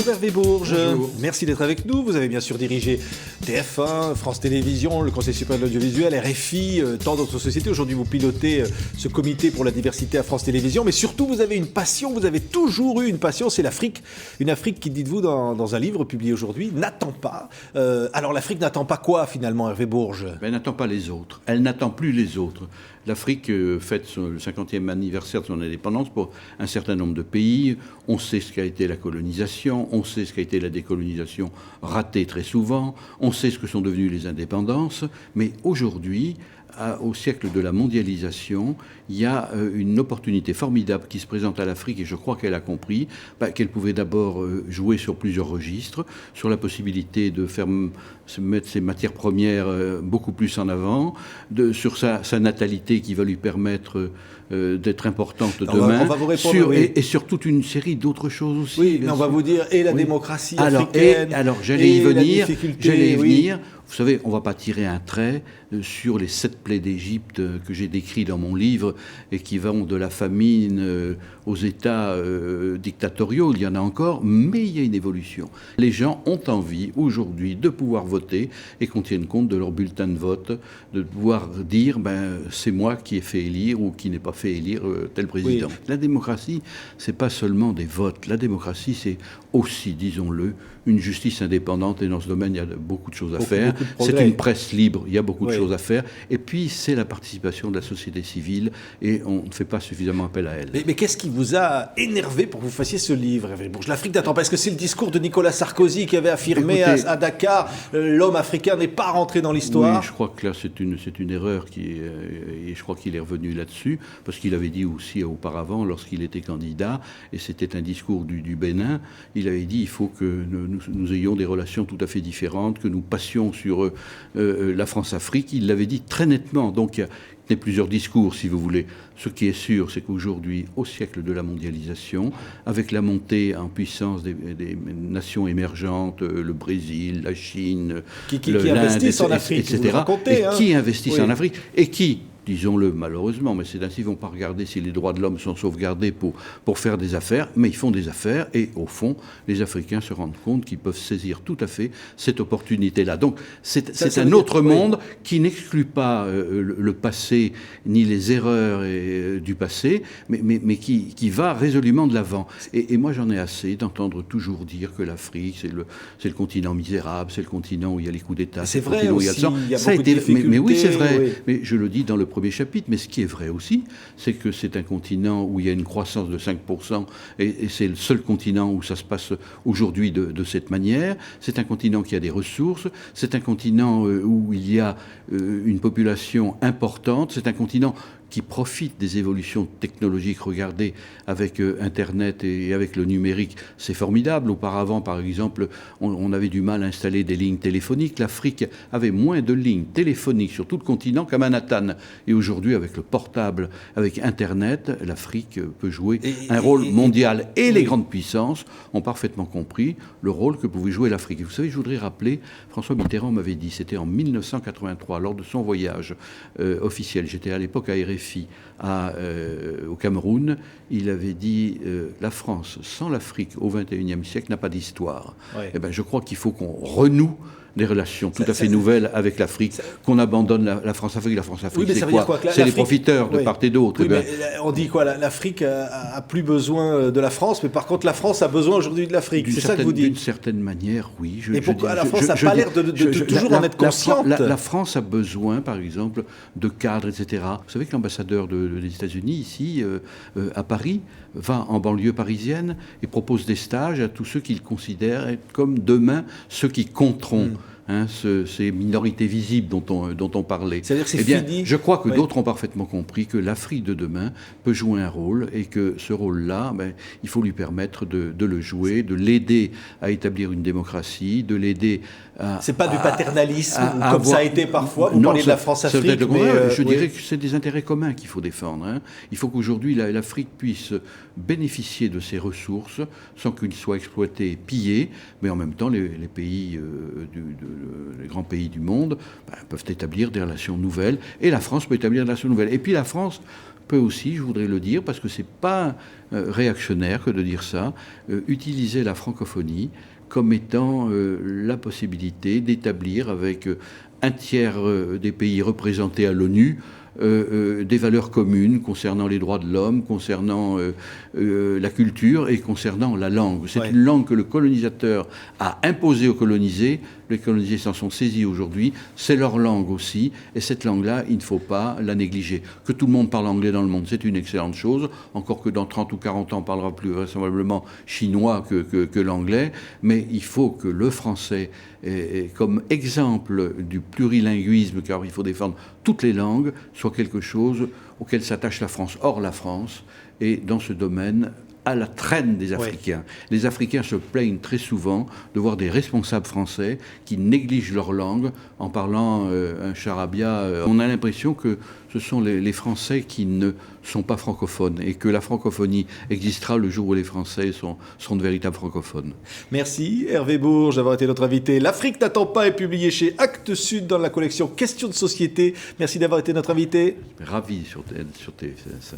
Bonjour Hervé Bourges. Bonjour. Merci d'être avec nous. Vous avez bien sûr dirigé TF1, France Télévisions, le Conseil supérieur de l'audiovisuel, RFI, tant d'autres sociétés. Aujourd'hui, vous pilotez ce comité pour la diversité à France Télévisions. Mais surtout, vous avez une passion, vous avez toujours eu une passion, c'est l'Afrique. Une Afrique qui, dites-vous dans un livre publié aujourd'hui, n'attend pas. Alors l'Afrique n'attend pas quoi finalement, Hervé Bourges? Elle n'attend pas les autres. Elle n'attend plus les autres. L'Afrique fête le 50e anniversaire de son indépendance pour un certain nombre de pays. On sait ce qu'a été la colonisation, on sait ce qu'a été la décolonisation ratée très souvent, on sait ce que sont devenues les indépendances. Mais aujourd'hui, au siècle de la mondialisation, il y a une opportunité formidable qui se présente à l'Afrique, et je crois qu'elle a compris qu'elle pouvait d'abord jouer sur plusieurs registres, sur la possibilité de faire mettre ses matières premières beaucoup plus en avant, sur sa natalité qui va lui permettre d'être importante demain, on va vous répondre, oui. et sur toute une série d'autres choses aussi. Oui, mais on va vous dire, et la démocratie africaine, j'allais y venir. Oui. Vous savez, on ne va pas tirer un trait sur les 7 plaies d'Égypte que j'ai décrits dans mon livre et qui vont de la famine aux États dictatoriaux. Il y en a encore, mais il y a une évolution. Les gens ont envie aujourd'hui de pouvoir voter et qu'on tienne compte de leur bulletin de vote, de pouvoir dire c'est moi qui ai fait élire ou qui n'ai pas fait élire tel président. Oui. La démocratie, c'est pas seulement des votes. La démocratie, c'est aussi, disons-le, une justice indépendante, et dans ce domaine, il y a beaucoup de choses à faire. C'est une presse libre, il y a beaucoup de choses à faire. Et puis, c'est la participation de la société civile, et on ne fait pas suffisamment appel à elle. Mais qu'est-ce qui vous a énervé pour que vous fassiez ce livre, Hervé Bourges? L'Afrique n'attend pas. Est-ce que c'est le discours de Nicolas Sarkozy qui avait affirmé à Dakar l'homme africain n'est pas rentré dans l'histoire? Oui, je crois que là, c'est une erreur, et je crois qu'il est revenu là-dessus, parce qu'il avait dit aussi auparavant, lorsqu'il était candidat, et c'était un discours du Bénin, il avait dit il faut que nous ayons des relations tout à fait différentes, que nous passions sur la France-Afrique. Il l'avait dit très nettement. Donc il y a plusieurs discours, si vous voulez. Ce qui est sûr, c'est qu'aujourd'hui, au siècle de la mondialisation, avec la montée en puissance des nations émergentes, le Brésil, la Chine, qui investissent en Afrique, etc., qui investissent en Afrique, et qui, disons-le malheureusement, mais c'est ainsi, ils ne vont pas regarder si les droits de l'homme sont sauvegardés pour faire des affaires, mais ils font des affaires, et au fond, les Africains se rendent compte qu'ils peuvent saisir tout à fait cette opportunité-là. Donc c'est un autre monde qui n'exclut pas le passé, ni les erreurs du passé, mais qui va résolument de l'avant. Et moi j'en ai assez d'entendre toujours dire que l'Afrique, c'est le continent misérable, c'est le continent où il y a les coups d'État, c'est vrai aussi, il y a ça beaucoup de difficultés. Mais oui, c'est vrai, mais je le dis dans le premier chapitre, mais ce qui est vrai aussi, c'est que c'est un continent où il y a une croissance de 5%, et c'est le seul continent où ça se passe aujourd'hui de cette manière. C'est un continent qui a des ressources, c'est un continent où il y a une population importante, c'est un continent qui profite des évolutions technologiques. Regardez, avec Internet et avec le numérique, c'est formidable. Auparavant, par exemple, on avait du mal à installer des lignes téléphoniques. L'Afrique avait moins de lignes téléphoniques sur tout le continent qu'à Manhattan. Et aujourd'hui, avec le portable, avec Internet, l'Afrique peut jouer un rôle mondial. Et les grandes puissances ont parfaitement compris le rôle que pouvait jouer l'Afrique. Et vous savez, je voudrais rappeler, François Mitterrand m'avait dit, c'était en 1983, lors de son voyage officiel. J'étais à l'époque à RFI. Au Cameroun, il avait dit la France sans l'Afrique au XXIe siècle n'a pas d'histoire. Ouais. Eh ben, je crois qu'il faut qu'on renoue des relations tout à fait nouvelles avec l'Afrique, qu'on abandonne la France-Afrique. La France-Afrique, oui, c'est quoi? C'est les profiteurs de part et d'autre. Oui, mais on dit quoi? L'Afrique a plus besoin de la France, mais par contre la France a besoin aujourd'hui de l'Afrique. C'est ça que vous dites? D'une certaine manière, oui. Et pourquoi la France n'a pas l'air de toujours en être consciente? La France a besoin, par exemple, de cadres, etc. Vous savez que l'ambassadeur des États-Unis, ici, à Paris, va en banlieue parisienne et propose des stages à tous ceux qu'il considère comme demain ceux qui compteront. Ces minorités visibles dont on parlait. C'est-à-dire que c'est fini. Je crois que d'autres ont parfaitement compris que l'Afrique de demain peut jouer un rôle, et que ce rôle-là, il faut lui permettre de le jouer, de l'aider à établir une démocratie, de l'aider à... C'est pas du paternalisme, comme ça a été parfois. Vous parlez de la France-Afrique, je dirais que c'est des intérêts communs qu'il faut défendre. Il faut qu'aujourd'hui l'Afrique puisse bénéficier de ses ressources sans qu'ils soient exploités, pillés, mais en même temps les pays les grands pays du monde peuvent établir des relations nouvelles, et la France peut établir des relations nouvelles. Et puis la France peut aussi, je voudrais le dire, parce que c'est pas réactionnaire que de dire ça, utiliser la francophonie comme étant la possibilité d'établir avec un tiers des pays représentés à l'ONU des valeurs communes concernant les droits de l'homme, concernant la culture et concernant la langue. C'est une langue que le colonisateur a imposée aux colonisés. Les colonisés s'en sont saisis aujourd'hui. C'est leur langue aussi. Et cette langue-là, il ne faut pas la négliger. Que tout le monde parle anglais dans le monde, c'est une excellente chose. Encore que dans 30 ou 40 ans, on parlera plus vraisemblablement chinois que l'anglais. Mais il faut que le français, comme exemple du plurilinguisme, car il faut défendre toutes les langues, soit quelque chose auquel s'attache la France. Or, la France est dans ce domaine à la traîne des Africains. Les Africains se plaignent très souvent de voir des responsables français qui négligent leur langue en parlant un charabia. On a l'impression que ce sont les Français qui ne sont pas francophones et que la francophonie existera le jour où les Français seront de véritables francophones. Merci Hervé Bourges d'avoir été notre invité. L'Afrique n'attend pas est publié chez Actes Sud dans la collection Questions de société. Merci d'avoir été notre invité. Ravi sur TF5.